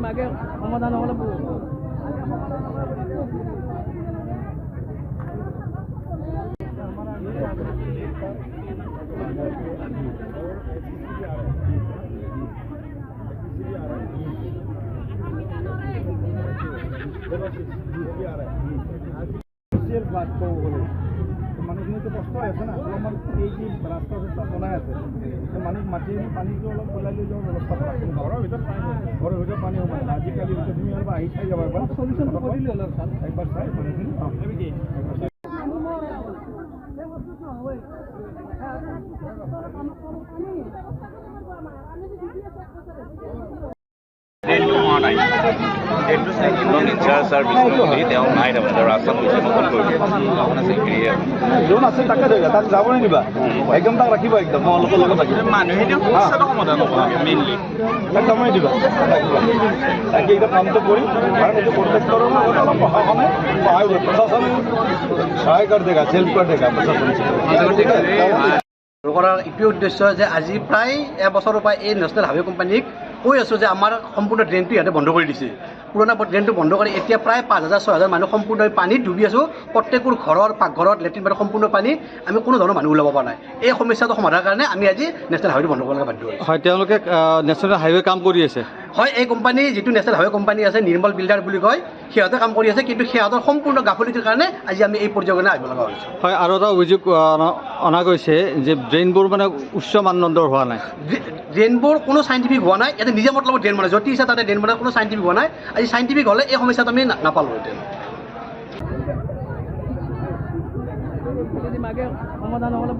মাকে সমাধান নহ'লে মানুহখিনি তো কষ্ট হৈ আছে না অলপমান এই যি ৰাস্তা চাস্তা বনাই আছে মানুহ মাটি আনি পানীটো অলপ পেলাই লৈ যোৱাৰ ব্যৱস্থা কৰা ঘৰৰ ভিতৰত পানী হ'ব আজিকালি তুমি অলপ আহি চাই যাব এবাৰ চলিউশ্যনটো কৰিলে অলপ একবাৰ চাই মানুহখিনি যোন আছে তাকে ধৰিবা তাক যাব নিদিবা একদম তাক ৰাখিবা একদম অলপৰ লগত ৰাখিবা মানুহে সমাধান মেইনলি তাক সময় দিবা তাকে এতিয়া কামটো কৰি কাৰণ এইটো প্ৰত্যেকৰৰ লগত অলপ প্ৰশাসনে সহায় কৰিব প্ৰশাসনে সহায় কৰি দেগা হেল্প কৰি দেগা প্ৰশাসনে ঠিক আছে কৰাৰ এইটোৱে উদ্দেশ্য যে আজি প্ৰায় এবছৰৰ পৰা এই নেশ্যনেল হাইৱে কোম্পানীক কৈ আছোঁ যে আমাৰ সম্পূৰ্ণ ড্ৰেইনটো ইয়াতে বন্ধ কৰি দিছে পুৰণা ড্ৰেইনটো বন্ধ কৰি এতিয়া প্ৰায় 5,000-6,000 মানুহ সম্পূৰ্ণ পানীত ডুবি আছোঁ প্ৰত্যেকৰ ঘৰৰ পাকঘৰত লেট্ৰিন বাথৰুম সম্পূৰ্ণ পানী আমি কোনো ধৰণৰ মানুহ ওলাব পৰা নাই এই সমস্যাটো সমাধানৰ কাৰণে আমি আজি নেশ্যনেল হাইৱেটো বন্ধ কৰিব বাধ্য হৈছোঁ হয় তেওঁলোকে নেশ্যনেল হাইৱে কাম কৰি আছে হয় এই কোম্পানী যিটো নেশ্যনেল হাইৱে কোম্পানী আছে নিৰ্মল বিল্ডাৰ বুলি কয় সিহঁতে কাম কৰি আছে কিন্তু সিহঁতৰ সম্পূৰ্ণ গাফিলতিৰ কাৰণে আজি আমি এই পৰ্যায়লৈ আহিব লগা হৈছে হয় আৰু এটা অভিযোগ অনা গৈছে যে ড্ৰেইনবোৰ মানে উচ্চ মানদণ্ডৰ হোৱা নাই ড্ৰেইনবোৰ কোনো চাইণ্টিফিক হোৱা নাই ইয়াতে নিজে মতলবত ড্ৰেইন বনায় য'ত ইচ্ছা তাতে ড্ৰেইন বনায় কোনো চাইণ্টিফিক হোৱা নাই আজি চাইণ্টিফিক হ'লে এই সমস্যাটো আমি নাপালোঁহেঁতেন মাকে সমাধান নহ'লে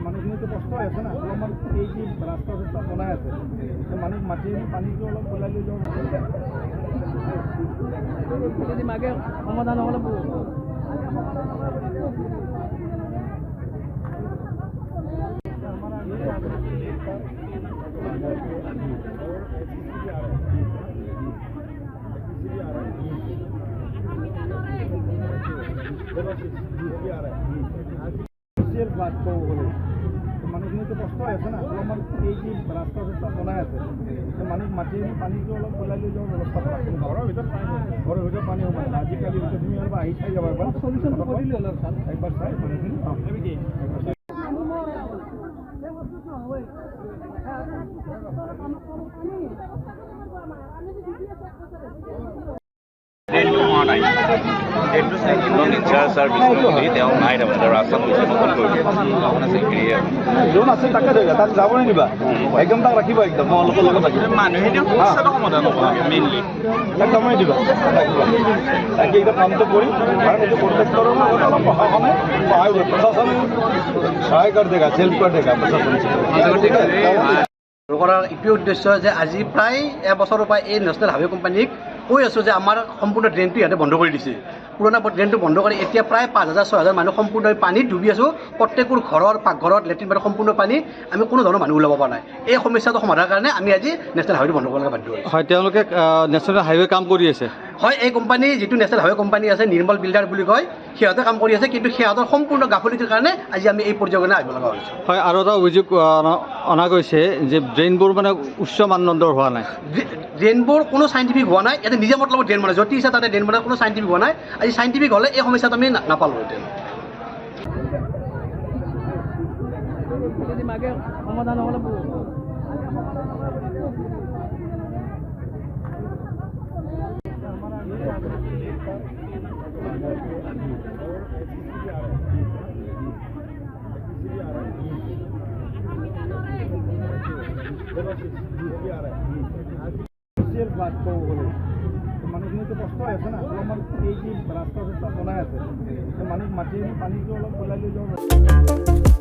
মানুহখিনিতো কষ্ট হৈ আছে না অলপমান এই যি ৰাস্তা চাস্তা বনাই আছে মানুহ মাটি আনি পানীটো অলপ পেলাই লৈ যোৱাৰ মাকে সমাধান নহ'লে মানুহখিনিতো কষ্ট হৈ আছে না অলপমান এই যি ৰাস্তা চাস্তা বনাই আছে মানুহ মাটি আনি পানীটো অলপ পেলাই লৈ যোৱাৰ ব্যৱস্থা কৰা ঘৰৰ ভিতৰত পানী হ'ব আজিকালি তুমি অলপ আহি চাই যাব এবাৰ চলিউশ্যনটো কৰিলে অলপ একবাৰ চাই মানুহখিনি যোন আছে তাকে ধৰিবা তাক যাব নিদিবা একদম তাক ৰাখিবা একদম অলপৰ লগত ৰাখিবা মানুহে সমাধান মেইনলি তাক সময় দিবা তাকে এতিয়া কামটো কৰি কাৰণ এইটো প্ৰত্যেকৰৰ লগত অলপ প্ৰশাসনে সহায় কৰিব প্ৰশাসনে সহায় কৰি দেগা হেল্প কৰি দেগা প্ৰশাসনে ঠিক আছে কৰাৰ এইটোৱে উদ্দেশ্য যে আজি প্ৰায় এবছৰৰ পৰা এই নেশ্যনেল হাইৱে কোম্পানীক কৈ আছোঁ যে আমাৰ সম্পূৰ্ণ ড্ৰেইনটো ইয়াতে বন্ধ কৰি দিছে পুৰণা ড্ৰেইনটো বন্ধ কৰি এতিয়া প্ৰায় 5,000-6,000 মানুহ সম্পূৰ্ণ পানীত ডুবি আছোঁ প্ৰত্যেকৰ ঘৰৰ পাকঘৰত লেট্ৰিন বাথৰুম সম্পূৰ্ণ পানী আমি কোনো ধৰণৰ মানুহ ওলাব পৰা নাই এই সমস্যাটো সমাধানৰ কাৰণে আমি আজি নেশ্যনেল হাইৱেটো বন্ধ কৰিব বাধ্য হৈছোঁ হয় তেওঁলোকে নেশ্যনেল হাইৱে কাম কৰি আছে হয় এই কোম্পানী যিটো নেশ্যনেল হাইৱে কোম্পানী আছে নিৰ্মল বিল্ডাৰ বুলি কয় সিহঁতে কাম কৰি আছে কিন্তু সিহঁতৰ সম্পূৰ্ণ গাফিলতিৰ কাৰণে আজি আমি এই পৰ্যায়লৈ আহিব লগা হৈছে হয় আৰু এটা অভিযোগ অনা গৈছে যে ড্ৰেইনবোৰ মানে উচ্চ মানদণ্ডৰ হোৱা নাই ড্ৰেইনবোৰ কোনো চাইণ্টিফিক হোৱা নাই ইয়াতে নিজে মতলবত ড্ৰেইন বনায় য'ত ইচ্ছা তাতে ড্ৰেইন বনায় কোনো চাইণ্টিফিক হোৱা নাই আজি চাইণ্টিফিক হ'লে এই সমস্যাটো আমি নাপালোঁহেঁতেন মাকে সমাধান নহ'লে মানুহখিনিতো কষ্ট হৈ আছে না অলপমান এই যি ৰাস্তা চাস্তা বনাই আছে মানুহ মাটি আনি পানীটো অলপ পেলাই লৈ যোৱাৰ